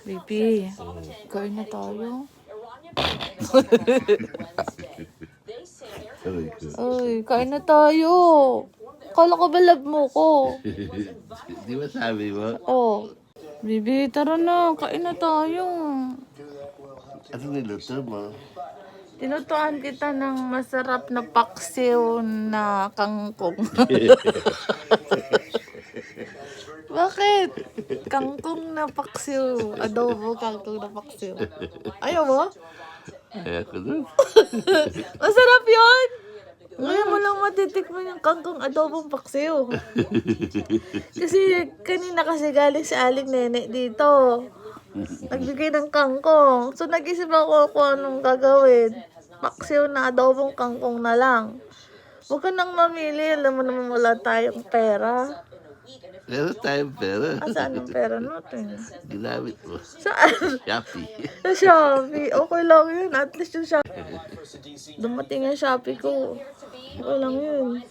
Baby, kain na tayo. Ay, kain na tayo. Kala ko ba love mo ko? Di ba sabi mo? Oh. Baby, tara na. Kain na tayo. Ano niluto mo? Tinutuan kita ng masarap na paksiw na kangkong. Bakit? Kangkong na paksiw. Adobo kangkong na paksiw. Ayaw mo? Kaya ko doon. Masarap yun! Ngayon mo lang matitikman yung kangkong adobong paksiw. Kasi kanina kasi galing si Aling Nene dito. Nagbigay ng kangkong. So nag-isip ako kung anong gagawin. Paksiw na adobong kangkong na lang. Huwag ka nang mamili. Alam mo naman wala tayong pera. Meron tayong pera. Saan ang pera natin? Ginamit mo. Saan? Shopee. Sa Shopee. Okay lang yun. At least yung Shopee. Dumating yung Shopee ko. Okay lang yun.